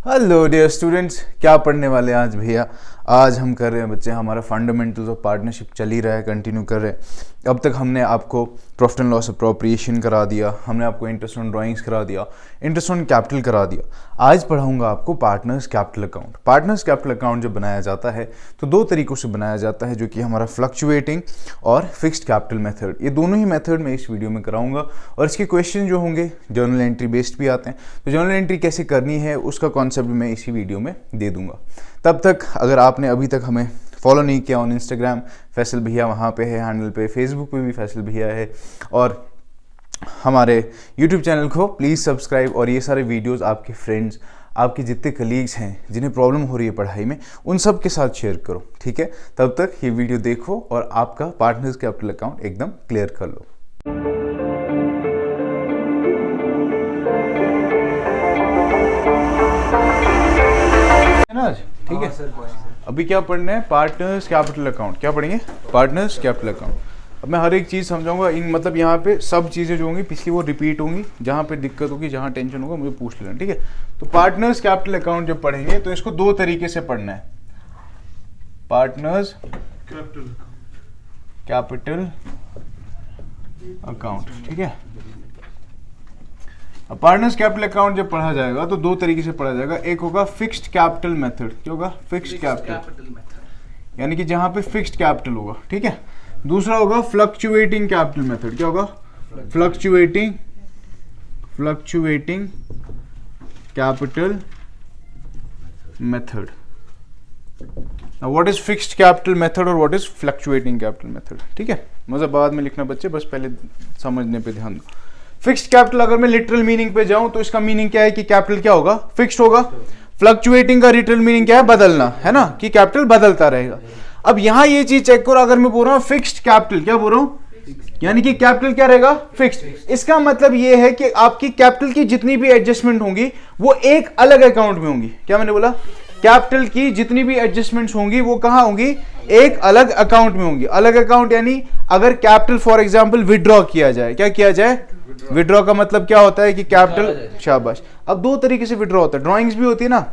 Hello dear students, क्या पढ़ने वाले हैं आज भैया? आज हम कर रहे हैं बच्चे, हमारा फंडामेंटल्स ऑफ पार्टनरशिप चल ही रहा है, कंटिन्यू कर रहे हैं। अब तक हमने आपको प्रॉफिट एंड लॉस अप्रोप्रिएशन करा दिया, हमने आपको इंटरेस्ट ऑन ड्राइंग्स करा दिया, इंटरेस्ट ऑन कैपिटल करा दिया। आज पढ़ाऊंगा आपको partners capital account. Partners capital account जब बनाया जाता है तो दो तरीक़ों से बनाया जाता है, जो कि हमारा फ्लक्चुएटिंग और फिक्स्ड कैपिटल मेथड। ये दोनों ही मेथड मैं इस वीडियो में कराऊंगा और इसके क्वेश्चन जो होंगे जर्नल एंट्री बेस्ड भी आते हैं, तो जर्नल एंट्री कैसे करनी है उसका कॉन्सेप्ट मैं इसी वीडियो में दे दूंगा। तब तक अगर आपने अभी तक हमें फॉलो नहीं किया ऑन इंस्टाग्राम, फैसल भैया वहाँ पे है हैंडल पे, फेसबुक पे भी फैसल भैया है, और हमारे यूट्यूब चैनल को प्लीज़ सब्सक्राइब। और ये सारे वीडियोस आपके फ्रेंड्स, आपके जितने कलीग्स हैं जिन्हें प्रॉब्लम हो रही है पढ़ाई में, उन सब के साथ शेयर करो, ठीक है? तब तक ये वीडियो देखो और आपका पार्टनर्स कैपिटल अकाउंट एकदम क्लियर कर लो। ठीक है, अभी क्या पढ़ना है? Partners capital account. क्या पढ़ेंगे? Partners capital account. अब मैं हर एक चीज़ समझाऊंगा, इन मतलब यहाँ पे सब चीज़ें जो होंगी पिछली वो रिपीट होंगी, जहाँ पे दिक्कत होगी, जहाँ टेंशन होगा मुझे पूछ लेना, ठीक है? तो पार्टनर्स कैपिटल अकाउंट जब पढ़ेंगे तो इसको दो तरीके से पढ़ना है। पार्टनर्स कैपिटल अकाउंट, ठीक है? अब पार्टनर्स कैपिटल अकाउंट जब पढ़ा जाएगा तो दो तरीके से पढ़ा जाएगा। एक होगा फिक्स्ड कैपिटल मेथड। क्या होगा? फिक्स्ड कैपिटल मेथड, यानी कि जहां पे फिक्स्ड कैपिटल होगा, ठीक है? दूसरा होगा फ्लक्चुएटिंग कैपिटल मेथड। क्या होगा? Fluctuating capital method. Now what is fixed capital method और what is fluctuating capital method? ठीक है, मजा बाद में लिखना बच्चे, बस पहले समझने पे ध्यान दो। फिक्स्ड कैपिटल अगर मैं लिटरल मीनिंग पे जाऊं तो इसका मीनिंग क्या है कि कैपिटल क्या होगा? फिक्स्ड होगा। फ्लक्चुएटिंग का लिटरल मीनिंग क्या है? बदलना, है ना, कि कैपिटल बदलता रहेगा। अब यहां ये चीज चेक करो, अगर मैं बोल रहा हूं फिक्स्ड कैपिटल, क्या बोल रहा हूं? यानी कि कैपिटल क्या रहेगा? फिक्स्ड। इसका मतलब ये है कि आपकी कैपिटल की जितनी भी एडजस्टमेंट होंगी वो एक अलग अकाउंट में होंगी। क्या मैंने बोला? कैपिटल की जितनी भी एडजस्टमेंट्स होंगी वो कहां होंगी? एक अलग अकाउंट में होंगी। अलग अकाउंट यानी अगर कैपिटल फॉर एग्जांपल विड्रॉ किया जाए, क्या किया जाए? विड्रॉ का मतलब क्या होता है कि कैपिटल, शाबाश। अब दो तरीके से विड्रॉ होता है, ड्राइंग्स भी होती है ना,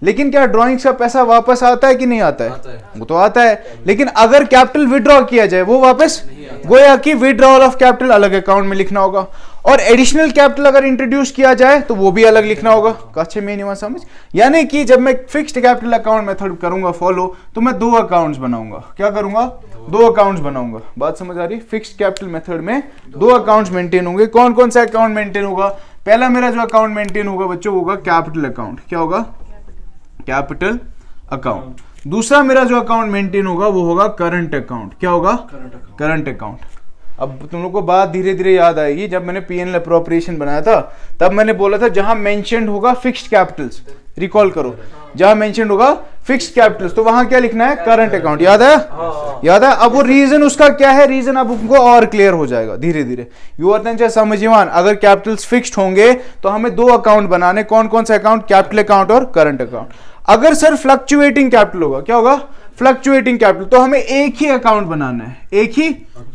लेकिन क्या ड्राइंग्स का पैसा वापस आता है कि नहीं आता है? वो तो आता है, लेकिन अगर कैपिटल विड्रॉ किया जाए वो वापस, गोया कि विड्रॉल ऑफ कैपिटल अलग अकाउंट में लिखना होगा, और एडिशनल कैपिटल अगर इंट्रोड्यूस किया जाए तो वो भी अलग लिखना होगा। अच्छे में नहीं समझ? यानी कि जब मैं फिक्स्ड कैपिटल अकाउंट मेथड करूंगा फॉलो, तो मैं दो अकाउंट्स बनाऊंगा। क्या करूंगा? दो अकाउंट्स बनाऊंगा। बात समझ आ रही? फिक्स्ड कैपिटल मेथड में दो अकाउंट्स मेंटेन होंगे। कौन कौन सा अकाउंट मेंटेन होगा? पहला मेरा जो अकाउंट मेंटेन होगा बच्चों होगा कैपिटल अकाउंट। क्या होगा? Capital account. दूसरा मेरा जो अकाउंट मेंटेन होगा वो होगा करंट अकाउंट। क्या होगा? Current account. अब तुम लोग को बात धीरे धीरे याद आएगी, जब मैंने पीएनएल अप्रोप्रिएशन बनाया था तब मैंने बोला था जहां मेंशन्ड होगा फिक्स्ड कैपिटल्स, रिकॉल करो, जहां मेंशन्ड होगा फिक्स्ड कैपिटल्स तो वहां क्या लिखना है? Current account. याद है? याद है? अब वो रीजन उसका क्या है? रीजन अब उनको और क्लियर हो जाएगा धीरे धीरे। युवा समझिवान, अगर कैपिटल्स फिक्स्ड होंगे तो हमें दो अकाउंट बनाने। कौन कौन से अकाउंट? कैपिटल अकाउंट और करंट अकाउंट। अगर सर फ्लक्चुएटिंग कैपिटल होगा, क्या होगा? फ्लक्चुएटिंग कैपिटल, तो हमें एक ही अकाउंट बनाना है, एक ही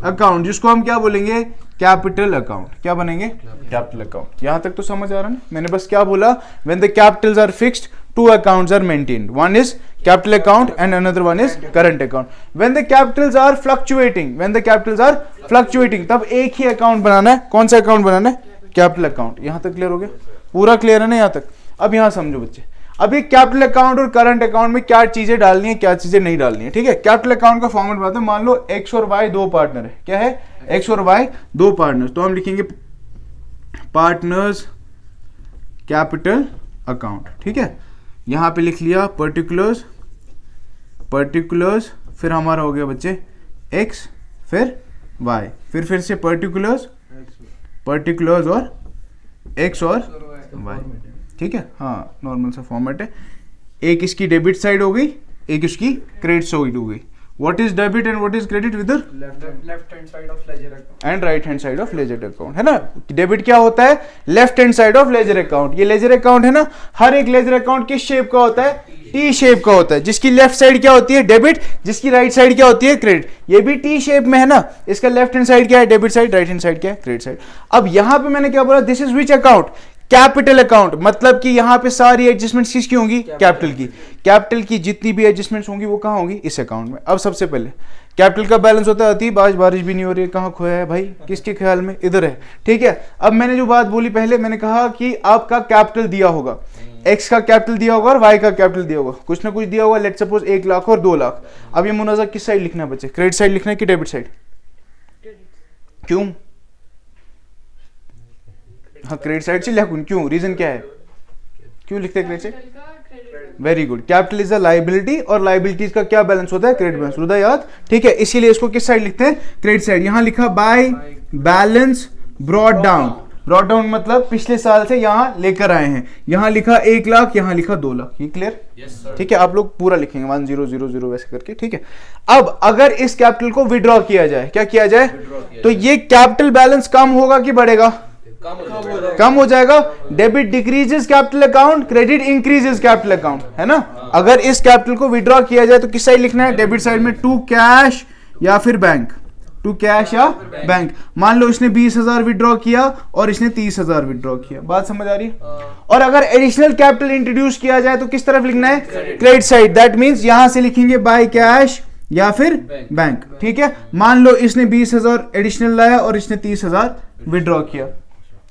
अकाउंट, जिसको हम क्या बोलेंगे? Capital account. क्या बनेंगे? Capital account. यहां तक तो समझ आ रहा है? मैंने बस क्या बोला? When the capitals are fixed, two accounts are maintained. One is capital account and another one is current account. When the capitals are fluctuating, तब एक ही अकाउंट बनाना है। कौन सा अकाउंट बनाना है? Capital account. यहां तक क्लियर हो गया? पूरा क्लियर है ना यहां तक? अब यहां समझो बच्चे, अब ये कैपिटल अकाउंट और करंट अकाउंट में क्या चीजें डालनी है, क्या चीजें नहीं डालनी है, ठीक है? कैपिटल अकाउंट का फॉर्मेट बताते हैं। मान लो एक्स और वाई दो पार्टनर है। क्या है? एक्स और वाई दो पार्टनर, तो हम लिखेंगे पार्टनर्स कैपिटल अकाउंट, ठीक है? यहां पे लिख लिया पर्टिकुलर्स, फिर हमारा हो गया बच्चे x, फिर y, फिर से पर्टिकुलर्स और x और y, ठीक है? हाँ, नॉर्मल सा फॉर्मेट है। एक इसकी डेबिट साइड हो गई, एक इसकी क्रेडिट साइड हो गई। What is debit and what is credit with the left hand side of ledger account and right hand side of ledger account, है ना? डेबिट क्या होता है? Left hand side of ledger account. ये ledger account है ना, हर एक ledger account किस शेप का होता है? टी शेप का होता है, जिसकी लेफ्ट साइड क्या होती है? डेबिट, जिसकी राइट साइड क्या होती है? क्रेडिट। ये भी टी शेप में है ना, इसका लेफ्ट हैंड साइड क्या है? Debit side, right hand side क्या है? Credit side. अब यहां पे मैंने क्या बोला? This is which account? Capital account मतलब कि यहां पे सारी एडजस्टमेंट्स किसकी होंगी? कैपिटल की। कैपिटल की जितनी भी एडजस्टमेंट्स होंगी वो कहां होंगी? इस अकाउंट में। अब सबसे पहले कैपिटल का बैलेंस होता है अतीब, आज बारिश भी नहीं हो रही है, कहां खोया है भाई? किसके ख्याल में? इधर है, ठीक है। अब मैंने जो बात बोली पहले, मैंने कहा कि आपका कैपिटल दिया होगा, एक्स का कैपिटल दिया होगा और वाई का कैपिटल दिया होगा, कुछ ना कुछ दिया होगा, लेट सपोज 1 लाख और 2 लाख। अब ये मुनाजा किस साइड लिखना है बच्चे? क्रेडिट साइड लिखना है कि डेबिट साइड? क्यों? हाँ, क्रेडिट साइड से लिखूं, क्यों? रीजन क्या है, क्यों लिखते हैं credit side? Very good. Capital is a liability और लायबिलिटीज का क्या बैलेंस होता है? Credit balance. रुदा याद, ठीक है, इसीलिए इसको किस साइड लिखते हैं? Credit side. यहां लिखा by balance brought down. Brought down मतलब पिछले साल से यहां लेकर आए हैं। यहां लिखा 1 लाख, यहां लिखा 2 लाख। ये क्लियर? ठीक है, आप लोग पूरा लिखेंगे 1000 वैसे करके, ठीक है। अब अगर इस कैपिटल को विड्रॉ किया जाए, क्या किया जाए? तो ये कैपिटल बैलेंस कम होगा कि बढ़ेगा? कम हो जाएगा। Debit decreases capital account, credit increases capital account, है ना। अगर इस कैपिटल को विड्रॉ किया जाए तो किस साइड लिखना है? डेबिट साइड में, टू कैश या फिर बैंक, टू कैश या बैंक। मान लो इसने 20,000 विड्रॉ किया और इसने 30,000 विड्रॉ किया, बात समझ आ रही है? और अगर एडिशनल कैपिटल इंट्रोड्यूस किया जाए तो किस तरफ लिखना है? Credit side. दैट मींस यहां से लिखेंगे बाय कैश या फिर बैंक, ठीक है। मान लो इसने 20,000 एडिशनल लाया और इसने 30,000 विड्रॉ किया,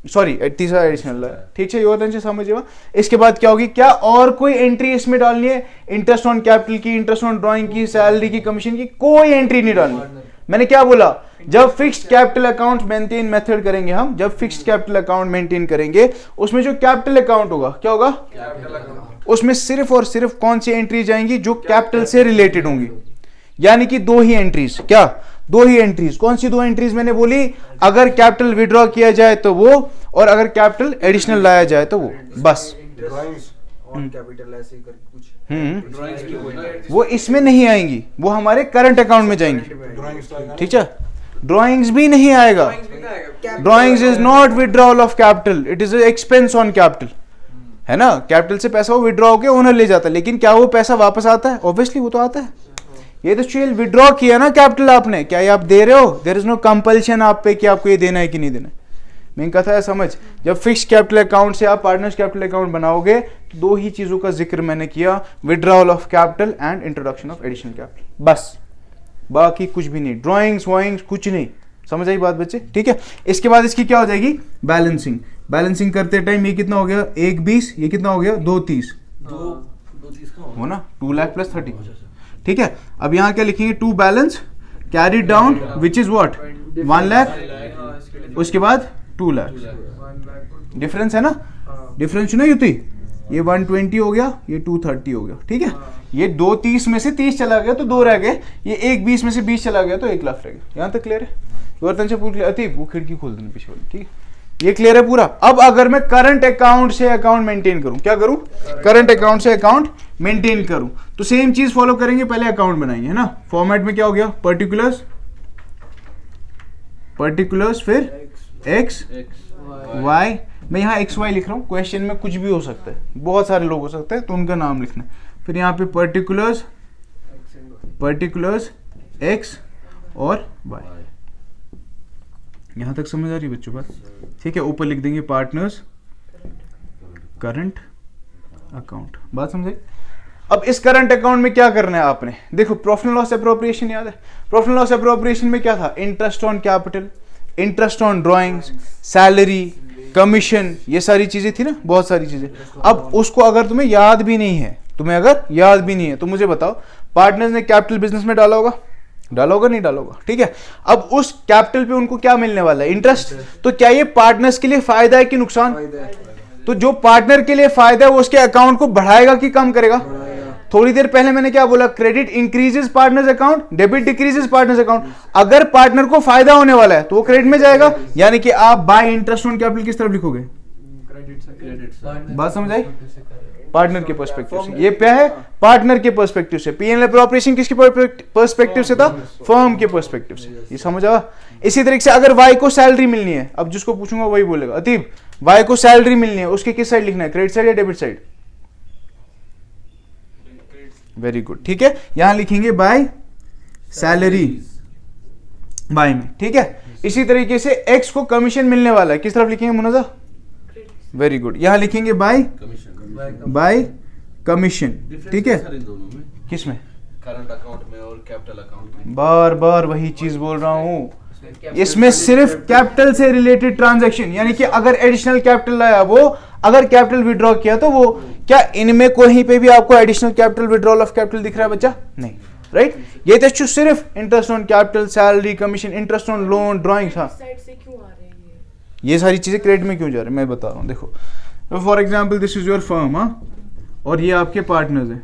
सॉरी 30,000 एडिशनल लाया, ठीक है। ये समझिएगा। इसके बाद क्या होगी? क्या और कोई एंट्री इसमें डालनी है? इंटरेस्ट ऑन कैपिटल की, इंटरेस्ट ऑन ड्राइंग की, सैलरी की, कमीशन की, कोई एंट्री नहीं डालनी। मैंने क्या बोला? जब fixed capital account maintain method करेंगे हम, जब फिक्स्ड कैपिटल अकाउंट मेंटेन करेंगे, उसमें जो कैपिटल अकाउंट होगा, क्या होगा? उसमें सिर्फ और सिर्फ कौन सी एंट्री जाएंगी? जो कैपिटल से रिलेटेड होंगी। यानी कि 2 ही एंट्रीज। क्या? 2 ही एंट्रीज। कौन सी 2 एंट्रीज मैंने बोली? अगर कैपिटल विड्रॉ किया जाए तो वो, और अगर कैपिटल एडिशनल लाया जाए तो वो, बस। वो इसमें नहीं आएंगी, वो हमारे करंट अकाउंट में जाएंगी, ठीक है। ड्राइंग्स भी नहीं आएगा। Drawings is not withdrawal of capital, it is expense on capital, है ना। कैपिटल से पैसा वो विड्रॉ होकर ओनर ले जाता है, लेकिन क्या वो पैसा वापस आता है? ऑब्वियसली वो तो आता है। ये तो चीज विड्रॉ किया ना कैपिटल आपने, क्या ये आप दे रहे हो? देयर इज नो कंपल्शन आप पे कि आपको ये देना है कि नहीं देना है। मेन कथा है समझ। जब फिक्स्ड कैपिटल अकाउंट से आप पार्टनर्स कैपिटल अकाउंट बनाओगे तो 2 ही चीजों का जिक्र मैंने किया, withdrawal of capital and introduction of additional capital, बस। बाकी कुछ भी नहीं, ड्राइंग्स वाइंग्स कुछ नहीं। समझ आई बात बच्चे? ठीक है। इसके बाद इसकी क्या हो जाएगी? बैलेंसिंग। बैलेंसिंग करते टाइम ये कितना हो गया? 1,20, ये कितना हो गया? 2,30 हो ना, 2 लाख प्लस 30, ठीक है। अब यहाँ क्या लिखेंगे? To balance carried down which is what? 1 lakh, उसके बाद 2 लाख। डिफरेंस है ना, डिफरेंस ना युति, ये 120 हो गया, ये 230 हो गया, ठीक है। ये 2,30 में से 30 चला गया तो 2 रह गए, ये 1,20 में से 20 चला गया तो 1 लाख रह गया। यहाँ तक क्लियर है? से पूछ लिया अतीब, वो खिड़की खोल देना पीछे वाली, ठीक है। ये क्लियर है पूरा? अब अगर मैं करंट अकाउंट से अकाउंट मेंटेन करूं, क्या करूं? करंट अकाउंट से अकाउंट मेंटेन करूं, तो सेम चीज फॉलो करेंगे, पहले अकाउंट बनाएंगे, है ना। फॉर्मेट में क्या हो गया? पर्टिकुलर्स, पर्टिकुलर्स, फिर एक्स वाई। मैं यहाँ एक्स वाई लिख रहा हूँ, क्वेश्चन में कुछ भी हो सकता है, बहुत सारे लोग हो सकते हैं, तो उनका नाम लिखना है। फिर यहाँ पे पर्टिकुलर्स, पर्टिकुलर्स एक्स और वाई। यहां तक समझ आ रही बच्चों बात? ठीक है। ऊपर लिख देंगे पार्टनर्स करंट अकाउंट, बात समझे? अब इस करंट अकाउंट में क्या करना है आपने? देखो, प्रॉफिट एंड लॉस एप्रोप्रिएशन याद है? प्रॉफिट एंड लॉस एप्रोप्रिएशन में क्या था? Interest on capital, interest on drawings, salary, commission, ये सारी चीजें थी ना, बहुत सारी चीजें। अब उसको अगर तुम्हें याद भी नहीं है, तुम्हें अगर याद भी नहीं है तो मुझे बताओ, पार्टनर्स ने कैपिटल बिजनेस में डाला होगा, डाला होगा नहीं डाला होगा, ठीक है। अब उस कैपिटल पे उनको क्या मिलने वाला है? इंटरेस्ट। तो क्या ये पार्टनर्स के लिए फायदा है कि नुकसान? तो जो पार्टनर के लिए फायदा है वो उसके अकाउंट को बढ़ाएगा कि कम करेगा? थोड़ी देर पहले मैंने क्या बोला? Credit increases partners account, debit decreases partners account. अगर पार्टनर को फायदा होने वाला है तो वो क्रेडिट में जाएगा, यानी कि आप बाय इंटरेस्ट ऑन कैपिटल किस तरफ लिखोगे? बात समझ आई? पार्टनर के पर्सपेक्टिव से। ये क्या है? पार्टनर के पर्सपेक्टिव से। पी एंड एल एप्रोप्रिएशन किसके पर्सपेक्टिव से था? फर्म के पर्सपेक्टिव से। ये समझ आया? इसी तरीके से अगर वाई को सैलरी मिलनी है, अब जिसको पूछूंगा वही बोलेगा, अतीब वाई को सैलरी मिलनी है, उसके किस साइड लिखना है? क्रेडिट साइड या डेबिट साइड? वेरी गुड, ठीक है। यहां लिखेंगे बाय सैलरी, बाय में, ठीक है। इसी तरीके से एक्स को कमीशन मिलने वाला है, किस तरफ लिखेंगे मुनजा? वेरी गुड, यहाँ लिखेंगे बाय कमीशन बाय कमीशन, ठीक है। सर इन दोनों में, किसमें? करंट अकाउंट में और कैपिटल अकाउंट में। बार बार वही चीज बोल रहा हूँ, इसमें सिर्फ कैपिटल से रिलेटेड ट्रांजैक्शन, यानी कि अगर एडिशनल कैपिटल लाया वो, अगर कैपिटल विड्रॉ किया तो वो, क्या इनमें कहीं पे भी आपको additional capital, withdrawal of capital दिख रहा है बच्चा? नहीं, राइट। ये तो सिर्फ interest on capital, salary, commission, interest on loan, drawings. हाँ, साइड से क्यों आ रहे हैं ये सारी चीजें क्रेडिट में क्यों जा रही है मैं बता रहा हूँ। देखो, for example this is your firm, हाँ, और ये आपके पार्टनर्स हैं।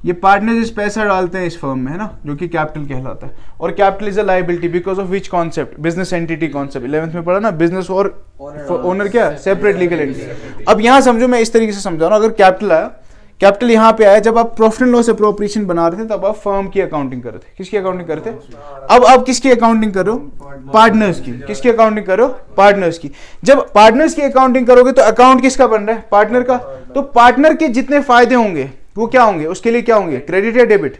ये पार्टनर्स इस पैसा डालते हैं इस फर्म में, है ना, जो कि कैपिटल कहलाता है। और capital is a liability because of which concept? Business entity concept, 11th में पढ़ा ना, बिजनेस और ओनर क्या, सेपरेट लीगल एंटिटी। अब यहाँ समझो, मैं इस तरीके से समझा रहा हूँ, अगर कैपिटल आया, कैपिटल यहाँ पे आया, जब आप प्रॉफिट एंड लॉस अप्रोप्रिएशन बना रहे थे तब आप फर्म की अकाउंटिंग कर रहे थे। किसकी अकाउंटिंग कर रहे थे? अब आप किसकी अकाउंटिंग कर रहे हो? पार्टनर्स की। किसकी अकाउंटिंग कर रहे हो? पार्टनर्स की। जब पार्टनर्स की अकाउंटिंग करोगे तो अकाउंट किसका बन रहा है? पार्टनर का। तो पार्टनर के जितने फायदे होंगे वो क्या होंगे? उसके लिए क्या होंगे? क्रेडिट या डेबिट?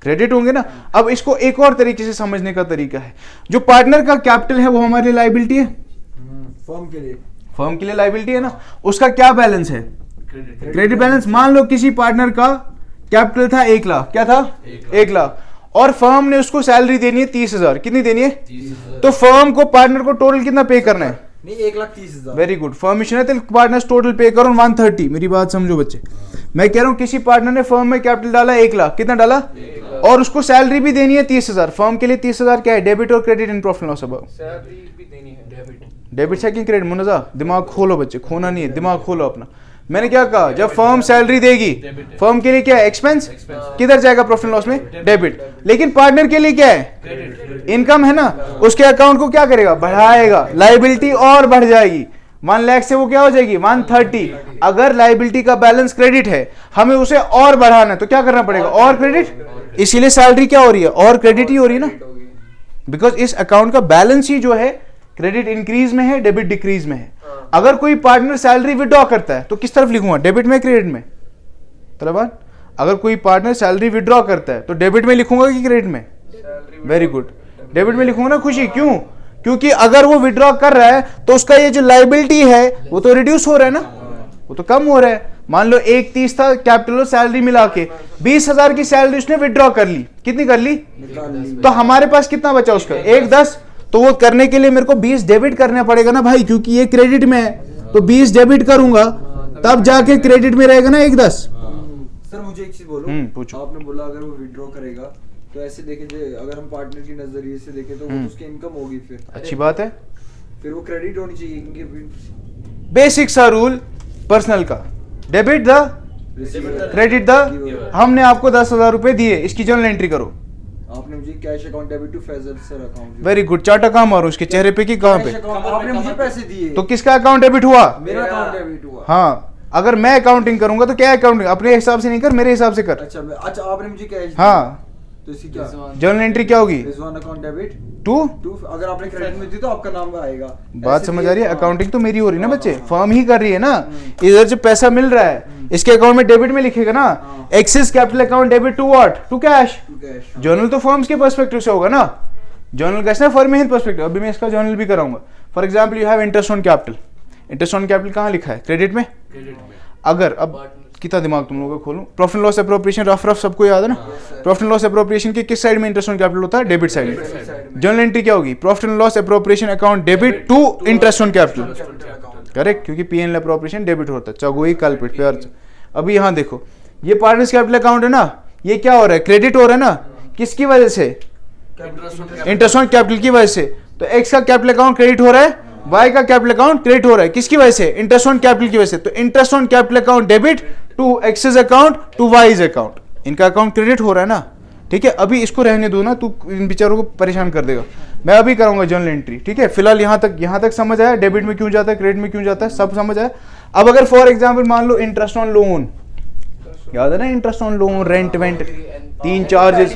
क्रेडिट होंगे ना। अब इसको एक और तरीके से समझने का तरीका है, जो पार्टनर का कैपिटल है वो हमारे लिए लायबिलिटी है, फर्म के लिए लायबिलिटी है ना। उसका क्या बैलेंस है? Credit balance. मान लो किसी पार्टनर का कैपिटल था 1 लाख, क्या था? 1 लाख, और फर्म ने उसको सैलरी देनी है 30,000। कितनी देनी है? 30,000। तो फर्म को पार्टनर को टोटल कितना पे करना है? नहीं, 1,30,000। वेरी गुड, फर्म है तो पार्टनर्स टोटल पे करो 130। मेरी बात समझो बच्चे, मैं कह रहा हूं किसी पार्टनर ने फर्म में कैपिटल डाला 1 लाख, कितना डाला? 1 लाख। और उसको सैलरी भी देनी है 30,000। फर्म के लिए 30,000 क्या है? डेबिट और credit in profit loss about. Salary भी देनी है, डेबिट। डेबिट से कि क्रेडिट? मुनजा, दिमाग खोलो बच्चे, खोना नहीं है, दिमाग खोलो अपना। मैंने क्या कहा? जब फर्म सैलरी देगी, फर्म के लिए क्या है? एक्सपेंस। किधर जाएगा प्रॉफिट लॉस में? डेबिट। लेकिन पार्टनर के लिए क्या है? इनकम है ना। उसके अकाउंट को क्या करेगा? बढ़ाएगा, लायबिलिटी और बढ़ जाएगी। 1 लाख से वो क्या हो जाएगी? 130। अगर लायबिलिटी का बैलेंस क्रेडिट है, हमें उसे और बढ़ाना है, तो क्या करना पड़ेगा? और क्रेडिट। इसीलिए सैलरी क्या हो रही है? और क्रेडिट ही हो रही है ना, बिकॉज इस अकाउंट का बैलेंस ही जो है क्रेडिट इंक्रीज में है, डेबिट डिक्रीज में है। अगर कोई पार्टनर सैलरी विड्रॉ करता है तो किस तरफ लिखूंगा? डेबिट में, क्रेडिट में? तलबान, अगर कोई पार्टनर सैलरी विड्रॉ करता है तो डेबिट में लिखूंगा कि क्रेडिट में? वेरी गुड, डेबिट में लिखूंगा ना। खुशी क्यों? क्योंकि अगर वो विड्रॉ कर रहा है तो उसका ये जो लायबिलिटी है वो तो रिड्यूस हो रहा है ना, वो तो कम हो रहा है। मान लो 1,30 था कैपिटल और सैलरी मिला के, 20,000 की सैलरी उसने विड्रॉ कर ली। कितनी कर ली? तो हमारे पास कितना बचा उसका? 1,10। तो वो करने के लिए मेरे को 20 डेबिट करना पड़ेगा ना भाई, क्योंकि ये क्रेडिट में है। तो 20 डेबिट करूंगा तब जाके क्रेडिट में रहेगा ना 1,10। सर मुझे एक चीज बोलो, पूछो। आपने बोला अगर वो विड्रॉ करेगा तो ऐसे देखे अगर हम पार्टनर की नजरिए से देखें तो वो तो उसकी इनकम होगी, फिर अच्छी बात है, फिर वो क्रेडिट होनी चाहिए, क्योंकि बेसिक सा रूल पर्सनल का, डेबिट द क्रेडिट द। हमने आपको 10,000 रुपए दिए, इसकी जर्नल एंट्री करो। आपने मुझे cash account debit to Faizal sir account. Very good, चार्टा कहाँ मारो उसके चेहरे पे कि कहाँ पे? आपने मुझे पैसे दिए तो किसका अकाउंट डेबिट हुआ? मेरा अकाउंट डेबिट हुआ। हाँ, अगर मैं अकाउंटिंग करूंगा तो क्या अकाउंटिंग? अपने हिसाब से नहीं कर, मेरे हिसाब से कर। अच्छा आपने मुझे कैश हाँ, तो इसकी क्या जर्नल एंट्री क्या होगी? Rizwan account debit to. अगर आपने क्रेडिट में दी तो आपका नाम आएगा। बात समझ आ रही है? अकाउंटिंग तो मेरी हो रही है ना बच्चे, फर्म ही कर रही है ना। इधर जो पैसा मिल रहा है इसके अकाउंट में डेबिट में लिखेगा ना, X's capital account debit to what? To cash. Journal तो फर्म्स के पर्सपेक्टिव से होगा ना, जर्नल कैसे ना फर्म में पर्सपेक्टिव। अभी मैं इसका जर्नल भी कराऊंगा। For example you have interest on capital. Interest on capital कहाँ लिखा है? क्रेडिट में। अगर अब कितना दिमाग तुम लोगों को खोलूं, प्रॉफिट लॉस अप्रोप्रिएशन रफ सबको याद है ना। प्रॉफिट लॉस अप्रोप्रिएशन के किस साइड में इंटरेस्ट ऑन कैपिटल होता है? डेबिट साइड में। जर्नल एंट्री क्या होगी? Profit loss appropriation account debit to interest on capital. Correct, क्योंकि पीएनएल अप्रोप्रिएशन डेबिट होता है। चौगोई कल्प्रिट प्यार। अभी यहाँ देखो, ये पार्टनर्स कैपिटल अकाउंट है ना, ये क्या हो रहा है? क्रेडिट हो रहा है ना। किसकी वजह से? इंटरेस्ट ऑन कैपिटल की वजह से। तो एक्स का कैपिटल अकाउंट क्रेडिट हो रहा है, वाई का कैपिटल अकाउंट क्रेडिट हो रहा है। किसकी वजह से? इंटरेस्ट ऑन कैपिटल की वजह से। तो interest on capital account debit to X's account to Y's account. इनका अकाउंट क्रेडिट हो रहा है ना, ठीक है। अभी इसको रहने दो ना, तू इन बेचारों को परेशान कर देगा। मैं अभी करूंगा जर्नल एंट्री, ठीक है। फिलहाल यहाँ तक समझ आया? डेबिट में क्यों जाता है, क्रेडिट में क्यों जाता है, सब समझ आया। अब अगर फॉर एग्जाम्पल मान लो इंटरेस्ट ऑन लोन, याद है ना, interest on loan, rent went, 3 charges,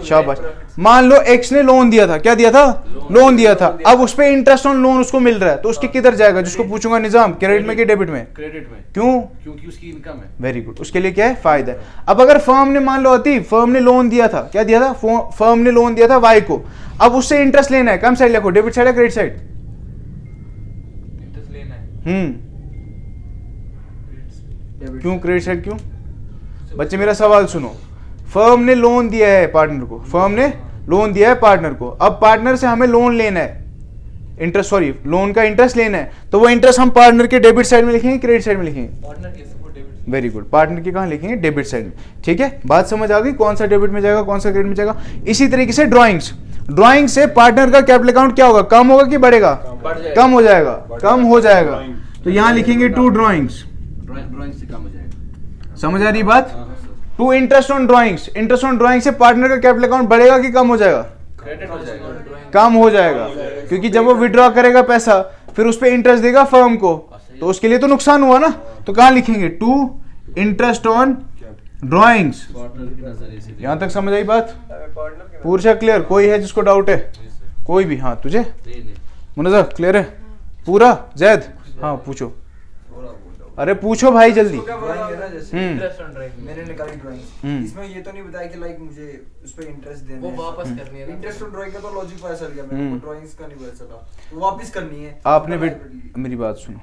शाबाश। मान लो एक्स ने लोन दिया था, क्या दिया था? लोन दिया था। अब उस पे इंटरेस्ट ऑन लोन उसको मिल रहा है, तो उसके किधर जाएगा? जिसको पूछूंगा निजाम, क्रेडिट में कि डेबिट में? क्रेडिट में। क्यों? क्योंकि उसकी इनकम है। वेरी गुड, उसके लिए क्या है? फायदा है। अब अगर फर्म ने मान लो आती, फर्म ने लोन दिया था, क्या दिया था? फर्म ने लोन दिया था वाई को। अब उससे इंटरेस्ट लेना है, कम साइड लिखो, डेबिट साइड या क्रेडिट साइड? क्यों क्रेडिट साइड क्यों? बच्चे मेरा सवाल सुनो, फर्म ने लोन दिया है पार्टनर को, फर्म ने लोन दिया है पार्टनर को, अब पार्टनर से हमें लोन लेना है, इंटरेस्ट, सॉरी लोन का इंटरेस्ट लेना है, तो वो इंटरेस्ट हम पार्टनर के डेबिट साइड में लिखेंगे, क्रेडिट साइड में लिखेंगे? वेरी गुड, पार्टनर के कहाँ लिखेंगे? डेबिट साइड में। ठीक है, बात समझ आ गई, कौन सा डेबिट में जाएगा कौन सा क्रेडिट में जाएगा। इसी तरीके से ड्राइंग से पार्टनर का कैपिटल अकाउंट क्या होगा, कम होगा कि बढ़ेगा? कम हो जाएगा, कम हो जाएगा। तो यहाँ लिखेंगे टू ड्राइंग्स, ड्राइंग से कम हो जाएगा। समझ आ रही बात? To interest on drawings, interest on drawing से पार्टनर का कैपिटल अकाउंट बढ़ेगा कि कम हो जाएगा? क्रेडिट हो जाएगा। कम हो जाएगा, क्योंकि जब वो विड्रॉ करेगा पैसा फिर उस पर इंटरेस्ट देगा फर्म को, तो उसके लिए तो नुकसान हुआ ना। तो कहाँ लिखेंगे? To interest on drawings. पार्टनर के नजरिए से यहां तक समझ आई बात? पूरा क्लियर? कोई है जिसको डाउट है? कोई भी? हाँ तुझे नहीं मुनज़्ज़र क्लियर है पूरा? जैद हाँ पूछो, अरे पूछो भाई जल्दी। ड्राइंग है ना, जैसे मैंने निकाली हम्म। ड्राइंग, इसमें ये तो नहीं बताया कि लाइक मुझे उस पे इंटरेस्ट देना है, वो वापस करनी है ना। इंटरेस्ट ऑन ड्राइंग का तो लॉजिक पता चल गया मेरे को, ड्राइंग्स का नहीं पता चला, वो वापस करनी है। आपने मेरी बात सुनो,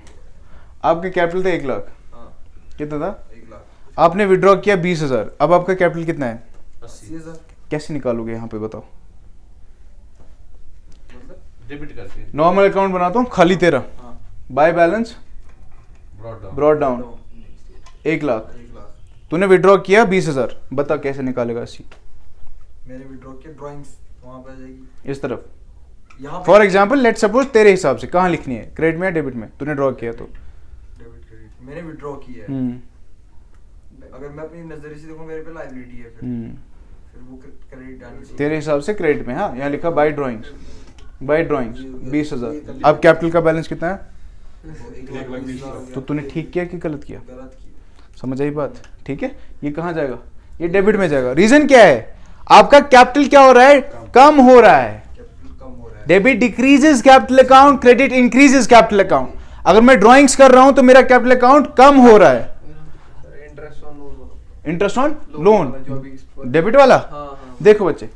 आपके कैपिटल थे 1 लाख, हाँ, कितना था? 1 लाख आपने विड्रॉ किया 20,000, अब आपका कैपिटल कितना है? 80,000। कैसे निकालोगे यहाँ पे बताओ? मतलब डेबिट करके नॉर्मल अकाउंट बनाता हूँ खाली तेरा, हाँ, by balance brought down 1 lakh, 1 lakh तूने विड्रॉ किया 20,000, बता कैसे निकालेगा 80? मैंने विड्रॉ किया, ड्राइंग्स वहां पे आ जाएगी इस तरफ। यहाँ पे। फॉर एग्जाम्पल लेट सपोज तेरे हिसाब से कहाँ लिखनी है, क्रेडिट में या डेबिट में? तूने ड्रॉ किया तो डेबिट क्रेडिट मैंने विड्रॉ किया है, हम्म, अगर मैं अपनी नजरिए से देखूं मेरे पे लायबिलिटी है, फिर वो क्रेडिट आनी चाहिए तेरे हिसाब से क्रेडिट में। हाँ यहाँ लिखा बाय ड्रॉइंग्स, बाय ड्रॉइंग्स 20,000। अब कैपिटल का बैलेंस कितना है? वो 1,20,000 हो गया। तो तूने ठीक किया कि गलत किया? गलत किया। समझ आई बात? ठीक है, ये कहाँ जाएगा? ये डेबिट में जाएगा। रीजन क्या है? आपका कैपिटल क्या हो रहा है? कम हो रहा है। कैपिटल कम हो रहा है। Debit decreases capital account, credit increases capital account. अगर मैं ड्राइंग्स कर रहा हूं तो मेरा कैपिटल अकाउंट कम हो रहा है। इंटरेस्ट ऑन लोन डेबिट वाला। देखो बच्चे,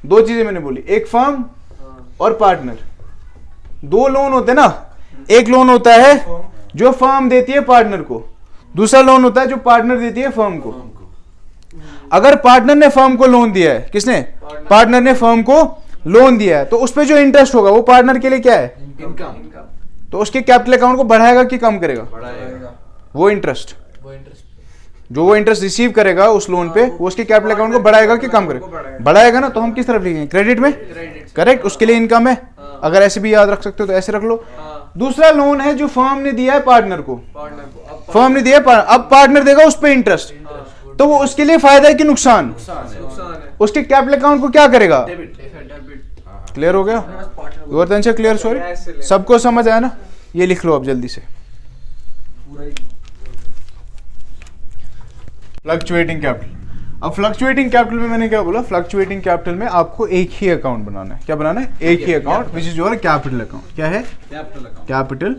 दो चीजें मैंने बोली, एक फर्म और पार्टनर। दो लोन होते हैं ना, एक लोन होता है जो फर्म देती है पार्टनर को, दूसरा लोन होता है जो पार्टनर देती है फर्म को। अगर पार्टनर ने फर्म को लोन दिया है, किसने? पार्टनर ने फर्म को लोन दिया है, तो उस पे जो इंटरेस्ट होगा वो पार्टनर के लिए क्या है? इनकम तो उसके कैपिटल अकाउंट को बढ़ाएगा कि कम करेगा? बढ़ाएगा। वो इंटरेस्ट जो वो इंटरेस्ट रिसीव करेगा उस लोन पे, वो उसके कैपिटल अकाउंट को बढ़ाएगा कि कम करेगा? बढ़ाएगा ना। तो हम किस तरफ लिखेंगे? क्रेडिट में। करेक्ट, उसके लिए इनकम है। अगर ऐसे भी याद रख सकते हो तो ऐसे रख लो। दूसरा लोन है जो फर्म ने दिया है पार्टनर को, फर्म ने दिया है, अब पार्टनर देगा उस पे इंटरेस्ट, तो वो उसके लिए फायदा है कि नुकसान? उसके कैपिटल अकाउंट को क्या करेगा? क्लियर हो गया? गोवर्धन से क्लियर? सॉरी, सबको समझ आया ना? ये लिख लो अब जल्दी से। पूरा ही फ्लक्चुएटिंग कैपिटल। अब फ्लक्चुएटिंग कैपिटल में मैंने क्या बोला? फ्लक्चुएटिंग कैपिटल में आपको एक ही अकाउंट बनाना है। क्या बनाना है? एक ही account, which is your capital account. क्या है? Capital account. Capital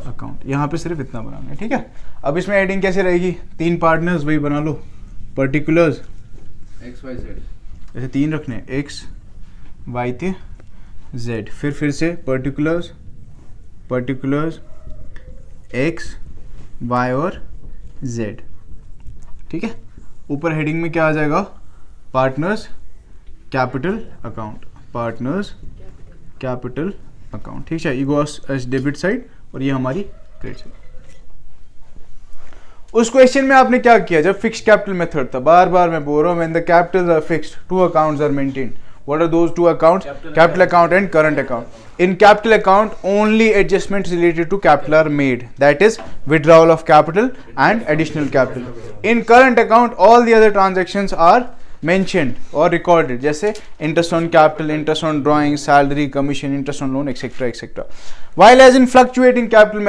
account. यहाँ पे सिर्फ इतना बनाना है, ठीक है? अब इसमें एडिंग कैसे रहेगी? 3 पार्टनर्स वही बना लो, पर्टिकुलर्स XYZ ऐसे 3 रखने, एक्स वाई थे जेड, फिर से पर्टिकुलर्स एक्स वाई और जेड, ठीक है? ऊपर हेडिंग में क्या आ जाएगा? Partners capital account, partners capital account, ठीक है? ये गोस एज डेबिट साइड और ये हमारी क्रेडिट साइड। उस क्वेश्चन में आपने क्या किया? जब फिक्स्ड कैपिटल मेथड था, बार बार मैं बोल रहा हूं, when the capitals are fixed, 2 accounts are maintained. What are those 2 accounts? Capital account and current account. In capital account, only adjustments related to capital are made. That is withdrawal of capital and additional capital. In current account, all the other transactions are mentioned or recorded. जैसे interest on capital, interest on drawing, salary, commission, interest on loan, etc., etc. While as in fluctuating capital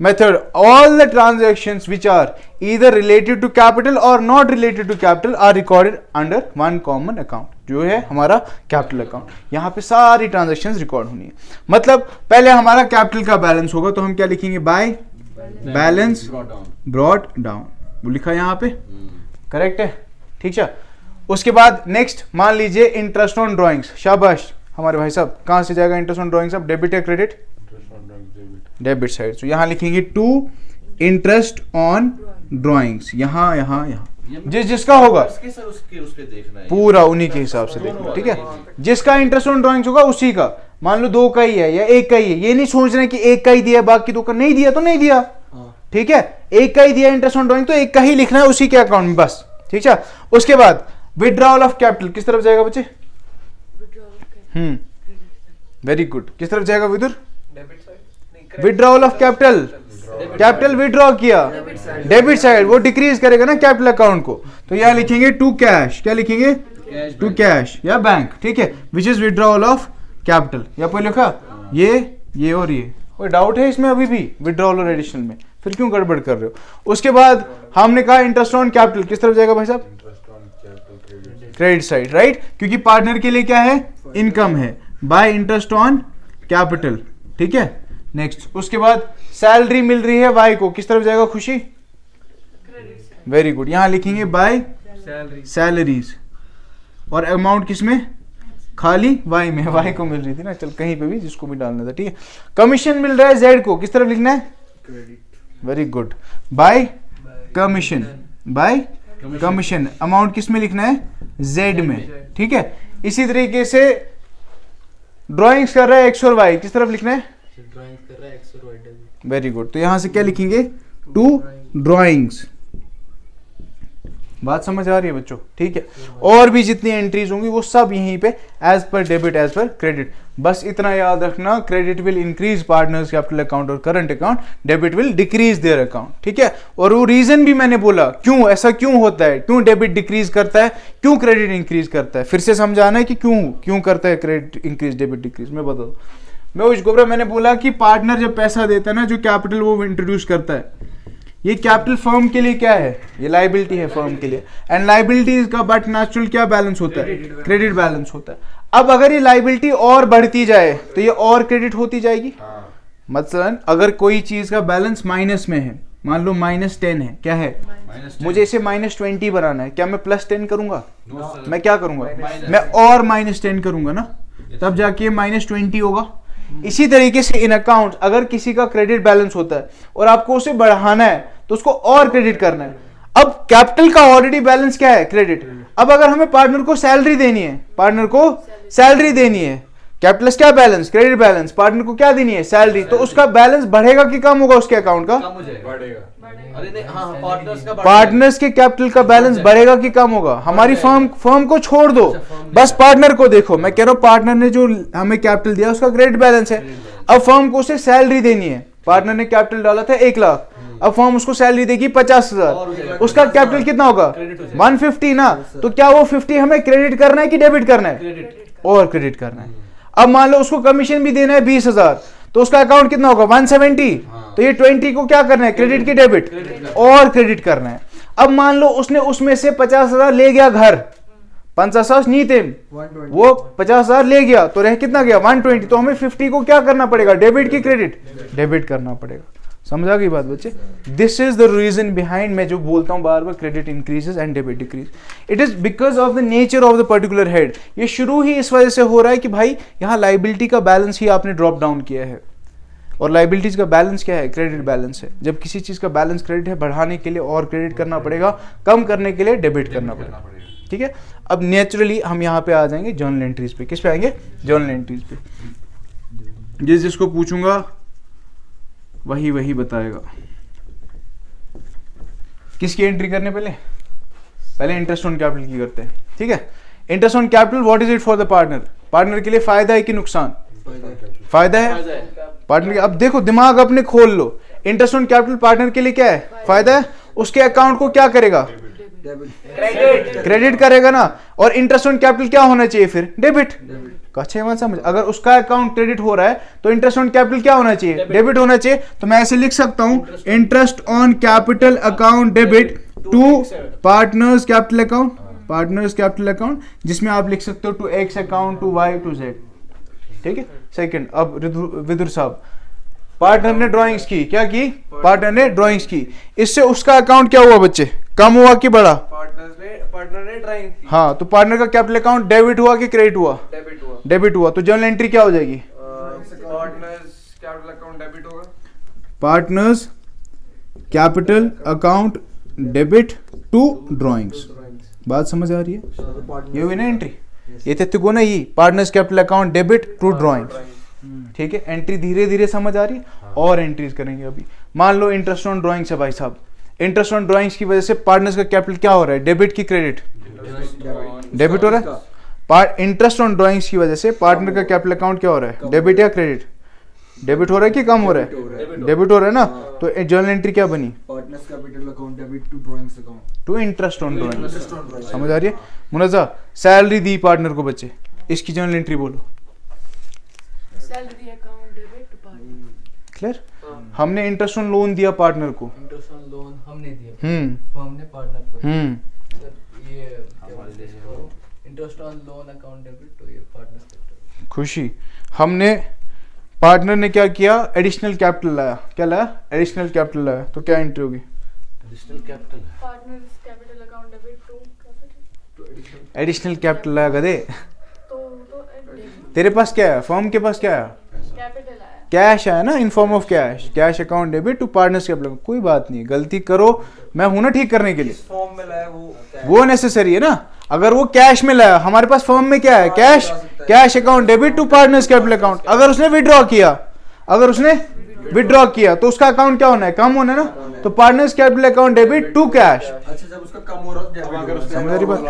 method, all the transactions which are either related to capital or not related to capital are recorded under one common account, जो है हमारा capital account. यहाँ पे सारी transactions record होनी है। मतलब पहले हमारा कैपिटल का बैलेंस होगा तो हम क्या लिखेंगे? बाय बैलेंस ब्रॉट डाउन, वो लिखा यहाँ पे, करेक्ट है? ठीक है। उसके बाद नेक्स्ट मान लीजिए इंटरेस्ट ऑन ड्रॉइंग्स। शाबाश हमारे भाई साहब, कहाँ से जाएगा इंटरेस्ट ऑन ड्रॉइंग्स? अब डेबिट या क्रेडिट? Debit side. तो यहाँ लिखेंगे टू इंटरेस्ट ऑन ड्राइंग्स, यहाँ यहाँ यहाँ जिसका होगा उसके सर उसके देखना है पूरा उन्हीं के हिसाब से देखना, ठीक है। जिसका इंटरेस्ट ऑन ड्राइंग्स होगा उसी का, मान लो 2 का ही है या 1 का ही है, ये नहीं सोचना कि 1 का ही दिया बाकी 2 का नहीं दिया तो नहीं दिया, ठीक है। 1 का ही दिया इंटरेस्ट ऑन ड्राइंग तो 1 का ही लिखना है उसी के अकाउंट में बस, ठीक है। उसके बाद विड्रॉल ऑफ कैपिटल किस तरफ जाएगा बच्चे? वेरी गुड, किस तरफ जाएगा Vidur? Withdrawal of capital, capital withdraw किया डेबिट साइड, वो डिक्रीज करेगा ना कैपिटल अकाउंट को। तो यहाँ लिखेंगे टू कैश, क्या लिखेंगे? टू कैश या बैंक, ठीक है, which is withdrawal of capital. या कोई लिखा ये और ये, कोई डाउट है इसमें अभी भी विड्रॉल और एडिशन में? फिर क्यों गड़बड़ कर रहे हो? उसके बाद हमने कहा इंटरेस्ट ऑन कैपिटल किस तरफ जाएगा भाई साहब? क्रेडिट साइड, राइट, क्योंकि पार्टनर के लिए क्या है? इनकम है, बाय इंटरेस्ट ऑन कैपिटल, ठीक है। नेक्स्ट, उसके बाद सैलरी मिल रही है वाई को, किस तरफ जाएगा खुशी? वेरी गुड, यहां लिखेंगे बाय सैलरीज, और अमाउंट किसमें? खाली वाई में, वाई को मिल रही थी ना, चल कहीं पे भी जिसको भी डालना था, ठीक है। कमीशन मिल रहा है जेड को, किस तरफ लिखना है? Very good, bye commission, bye commission, amount किस में लिखना है? जेड में, ठीक है। इसी तरीके से ड्राइंग्स कर रहा है एक्स और वाई, किस तरफ लिखना है? वेरी गुड, तो यहां से क्या लिखेंगे? To drawings. बात समझ आ रही है बच्चों, ठीक है। और भी जितनी एंट्रीज होंगी वो सब यहीं पे as per debit as per credit. बस इतना याद रखना, credit will increase partners capital account और current account, debit will decrease their account, ठीक है। और वो रीजन भी मैंने बोला, क्यों ऐसा क्यों होता है, क्यों डेबिट डिक्रीज करता है, क्यों क्रेडिट इंक्रीज करता है, फिर से समझाना है कि क्यों करता है क्रेडिट इंक्रीज डेबिट डिक्रीज। मैं बता दूं, मैं उस गोबरा मैंने बोला कि पार्टनर जब पैसा देता है ना, जो कैपिटल वो इंट्रोड्यूस करता है, ये कैपिटल फर्म के लिए क्या है? ये लाइबिलिटी है फर्म के लिए, एंड लाइबिलिटी का बट नेचुरल क्या बैलेंस होता है? क्रेडिट बैलेंस होता है। अब अगर ये लाइबिलिटी और बढ़ती जाए तो ये और क्रेडिट होती जाएगी। मतलब अगर कोई चीज का बैलेंस माइनस में है, मान लो -10 है, क्या है? मुझे इसे -20 बनाना है, क्या मैं +10 करूंगा? मैं क्या करूंगा? मैं और -10 करूंगा ना, तब जाके -20 होगा। इसी तरीके से इन अकाउंट अगर किसी का क्रेडिट बैलेंस होता है और आपको उसे बढ़ाना है तो उसको और क्रेडिट करना है। अब कैपिटल का ऑलरेडी बैलेंस क्या है? क्रेडिट। अब अगर हमें पार्टनर को सैलरी देनी है, पार्टनर को सैलरी देनी है, कैपिटल क्या बैलेंस? क्रेडिट बैलेंस, पार्टनर को क्या देनी है? सैलरी। तो उसका बैलेंस बढ़ेगा कि कम होगा? उसके अकाउंट का पार्टनर्स के कैपिटल का बैलेंस बढ़ेगा कि कम होगा? हमारी फर्म को छोड़ दो, बस पार्टनर को देखो। मैं कह रहा हूं पार्टनर ने जो हमें कैपिटल दिया उसका क्रेडिट बैलेंस है। अब फर्म को उसे सैलरी देनी है, पार्टनर ने कैपिटल डाला था 1 लाख, अब फर्म उसको सैलरी देगी 50,000, उसका कैपिटल कितना होगा? 150 ना। तो क्या वो 50 हमें क्रेडिट करना है कि डेबिट करना है? और क्रेडिट करना है। अब मान लो उसको कमीशन भी देना है 20,000, तो उसका अकाउंट कितना होगा? 170। तो ये 20 को क्या करना है? क्रेडिट की डेबिट? और क्रेडिट करना है। अब मान लो उसने उसमें से 50,000 ले गया घर, 50 नहीं थे, वो 50,000 ले गया, तो रह कितना गया? 120। तो हमें 50 को क्या करना पड़ेगा? डेबिट की क्रेडिट? डेबिट करना पड़ेगा। समझा गई बात बच्चे? This is the reason behind, मैं जो बोलता हूं बार बार, credit increases and debit decrease. It is because of the nature of the particular head. ये शुरू ही इस वजह से हो रहा है कि भाई यहाँ लाइबिलिटी का बैलेंस ही आपने ड्रॉप डाउन किया है, और लाइबिलिटीज का बैलेंस क्या है? क्रेडिट बैलेंस है। जब किसी चीज का बैलेंस क्रेडिट है, बढ़ाने के लिए और क्रेडिट करना पड़ेगा, कम करने के लिए डेबिट करना पड़ेगा, ठीक है। अब नेचुरली हम यहाँ पे आ जाएंगे जर्नल एंट्रीज पे। किस पे आएंगे? जर्नल एंट्रीज पे। जिसको पूछूंगा वही बताएगा। किसकी एंट्री करने? पहले इंटरेस्ट ऑन कैपिटल की करते हैं, ठीक है। Interest on capital, what is it for the partner? Partner के लिए फायदा है कि नुकसान? फायदा है पार्टनर के। अब देखो, दिमाग अपने खोल लो। इंटरेस्ट ऑन कैपिटल पार्टनर के लिए क्या है? फायदा है। उसके अकाउंट को क्या करेगा? क्रेडिट करेगा ना। और इंटरेस्ट ऑन कैपिटल क्या होना चाहिए फिर? डेबिट। अच्छे बात समझ। अगर उसका अकाउंट क्रेडिट हो रहा है तो इंटरेस्ट ऑन कैपिटल क्या होना चाहिए? डेबिट होना चाहिए। तो मैं ऐसे लिख सकता हूं, interest on capital account debit to partners capital account, partners capital account, जिसमें आप लिख सकते हो to X account, to Y, to Z, ठीक है। सेकंड, अब विदुर साहब, पार्टनर ने ड्राइंग्स की, क्या की? पार्टनर ने ड्राइंग्स की, इससे उसका अकाउंट क्या हुआ बच्चे? कम हुआ कि बढ़ा? पार्टनर ने ड्राइंग की। हाँ, तो पार्टनर का कैपिटल अकाउंट डेबिट हुआ कि क्रेडिट हुआ? डेबिट हुआ। तो जर्नल एंट्री क्या हो जाएगी? पार्टनर्स कैपिटल अकाउंट डेबिट होगा। Partners capital account debit to drawings. बात समझ आ रही है? ये हुई ना एंट्री, ये थे को ना, ये partners capital account debit to drawings. ठीक है, एंट्री धीरे धीरे समझ आ रही है। और एंट्रीज करेंगे अभी। मान लो इंटरेस्ट ऑन ड्रॉइंग्स है भाई साहब, इंटरेस्ट ऑन ड्रॉइंग्स की वजह से पार्टनर्स का कैपिटल क्या हो रहा है, डेबिट की क्रेडिट? डेबिट हो रहा है। इंटरेस्ट ऑन ड्रॉइंग्स की वजह से पार्टनर का कैपिटल अकाउंट क्या हो रहा है, डेबिट या क्रेडिट? डेबिट हो रहा है कि कम हो रहा है? डेबिट हो रहा है ना। तो जर्नल एंट्री क्या बनी, partners capital account debit to drawings account to interest on drawing. समझ आ रही है? मुनज़्ज़ा, सैलरी दी पार्टनर को बच्चे, इसकी जर्नल एंट्री बोलो। Salary account debit to partner. Clear? हमने इंटरेस्ट ऑन लोन दिया पार्टनर को। इंटरेस्ट ऑन लोन हमने दिया, वो हमने पार्टनर को दिया। सर ये interest on loan account debit to ये पार्टनर्स कैपिटल। खुशी, हमने पार्टनर ने क्या किया, एडिशनल कैपिटल लाया। क्या लाया? एडिशनल कैपिटल लाया। तो क्या एंट्री होगी? Additional capital partners capital account debit to capital. Additional capital लाया गधे। तो तेरे पास क्या है, फर्म के पास क्या है? कैपिटल आया, कैश आया ना, in form of cash. Cash account debit to partners capital. कोई बात नहीं, गलती करो, मैं हूं ना ठीक करने के लिए। फॉर्म में लाया वो नेसेसरी है ना। अगर वो कैश में लाया, हमारे पास फर्म में क्या है, cash. Cash account debit to partners capital account. अगर उसने विड्रॉ किया, तो उसका अकाउंट क्या होना है, कम होना है ना। तो partners capital account debit to cash. अच्छा, जब उसका कम हो रहा समझ रही बात?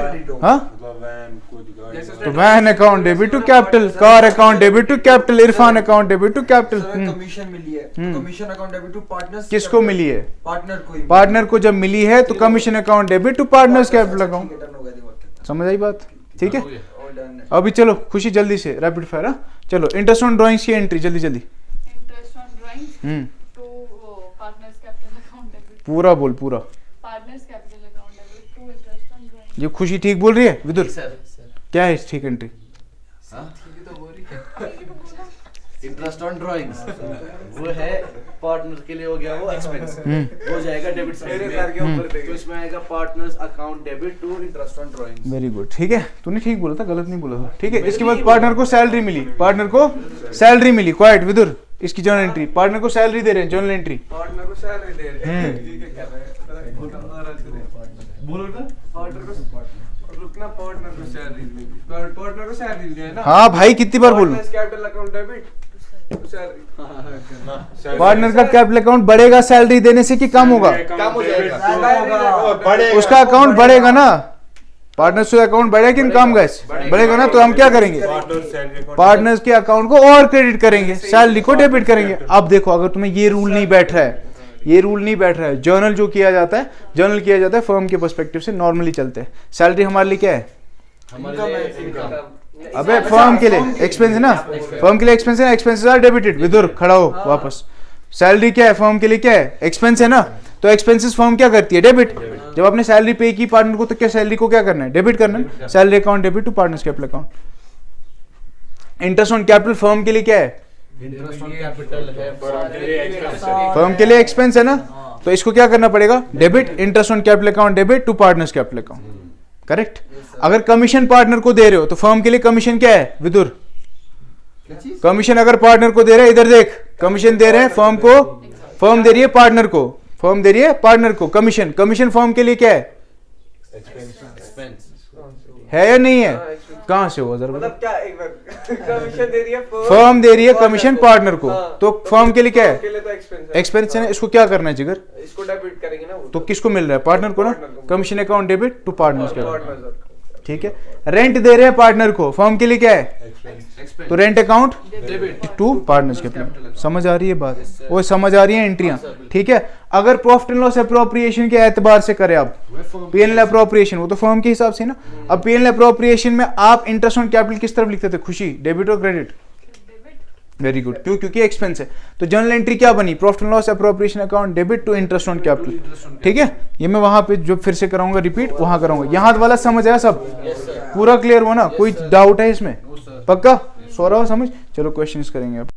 हाँ, तो van account debit to capital, car account debit to capital, Irfan account debit to capital. Commission मिली है, commission account debit to partners. किसको मिली है? पार्टनर को ही। पार्टनर को जब मिली है तो commission account debit to partners capital account. समझ आई बात? ठीक है, अभी चलो खुशी जल्दी से रैपिड फायर। हाँ चलो, इंटरेस्ट ऑन ड्रॉइंग्स की एंट्री जल्दी जल्दी। Interest on drawings to partners capital account debit. पूरा बोल, पूरा। Partners capital account debit to interest on drawings. ये खुशी ठीक बोल रही है विदुर? सर क्या है ठीक एंट्री? ठीक है, तो बोल रही है। इंटरेस्ट ऑन ड्राइंग्स वो है पार्टनर के लिए हो गया वो एक्सपेंस, वो जाएगा डेबिट साइड में। तो इसमें आएगा partners account debit to interest on drawings. Very good, ठीक है, तूने ठीक बोला था, गलत नहीं बोला था। ठीक है, इसके बाद पार्टनर को सैलरी मिली, पार्टनर को सैलरी मिली। क्वाइट विदुर, इसकी जर्नल एंट्री। पार्टनर को सैलरी दे रहे हैं, जर्नल एंट्री। पार्टनर को सैलरी दे रहे हैं, ठीक है, कर रहे हैं, बोलो ना, पार्टनर को रुकना, पार्टनर को सैलरी दी, पार्टनर को सैलरी दी है ना। हाँ भाई, कितनी बार बोलूं? कैपिटल अकाउंट डेबिट पार्टनर का कैपिटल अकाउंट बढ़ेगा सैलरी देने से कि कम होगा? कम हो जाएगा, उसका अकाउंट बढ़ेगा ना। पार्टनर से अकाउंट बढ़ेगा कि कम गैस बढ़ेगा ना। तो हम क्या करेंगे, पार्टनर्स के अकाउंट को और क्रेडिट करेंगे, सैलरी को डेबिट करेंगे। अब देखो, अगर तुम्हें ये रूल नहीं बैठ रहा है, ये रूल नहीं बैठ रहा है, जर्नल जो किया जाता है, जर्नल किया जाता है फर्म के पर्सपेक्टिव से, नॉर्मली चलते हैं। सैलरी हमारे लिए क्या है? अबे फर्म के लिए एक्सपेंस है ना, फर्म के लिए एक्सपेंस है ना, एक्सपेंसेस आर डेबिटेड। विदुर खड़ा हो वापस। सैलरी क्या है, फर्म के लिए क्या है, एक्सपेंस है ना। तो एक्सपेंसेस फर्म क्या करती है, डेबिट। जब आपने सैलरी पे की पार्टनर को, तो क्या सैलरी को क्या करना है, डेबिट करना है। Salary account debit to partners capital account. Interest on capital firm के लिए क्या है, इंटरेस्ट ऑन कैपिटल है फर्म के लिए एक्सपेंस है ना। तो इसको क्या करना पड़ेगा, debit. Interest on capital account debit to partners capital account. Correct. अगर कमीशन पार्टनर को दे रहे हो तो फर्म के लिए कमीशन क्या है विदुर? कमीशन अगर पार्टनर को दे रहे हैं, इधर देख, कमीशन दे रहे हैं फर्म को, फर्म दे रही है पार्टनर को, फर्म दे रही है पार्टनर को कमीशन। कमीशन फर्म के लिए क्या है, एक्सपेंस है या नहीं है? कहां से हुआ जरा? मतलब क्या, एक बार कमीशन दे रही है फर्म दे रही है कमीशन पार्टनर को, तो फर्म के लिए क्या के है, लिए तो एक्सपेंस है, एक्सपेंस है ना। इसको क्या करना है जिगर? इसको डेबिट करेंगे ना वो, तो किसको मिल रहा है, पार्टनर को ना। Commission account debit to partners के। पार्टनर ठीक है। रेंट दे रहे हैं पार्टनर को, फर्म के लिए क्या है, तो rent account debit to partners capital. समझ आ रही है बात? वो समझ आ रही है एंट्रियां? ठीक है। अगर प्रॉफिट एंड लॉस अप्रोप्रिएशन के एतबार से करें आप, पीएनएल अप्रोप्रिएशन, वो तो फर्म के हिसाब से ना। अब पीएनएल अप्रोप्रिएशन में आप इंटरेस्ट ऑन कैपिटल किस तरफ लिखते थे खुशी, डेबिट और क्रेडिट? वेरी गुड, क्यों? क्योंकि एक्सपेंस है। तो जर्नल एंट्री क्या बनी, profit and loss appropriation account debit to interest on capital. ठीक है। ये मैं वहां पे जो फिर से कराऊंगा रिपीट, वहां कराऊंगा। यहाँ वाला समझ आया सब? पूरा क्लियर हुआ ना? कोई डाउट है इसमें? पक्का? सो रहा हो समझ? चलो क्वेश्चंस करेंगे अब।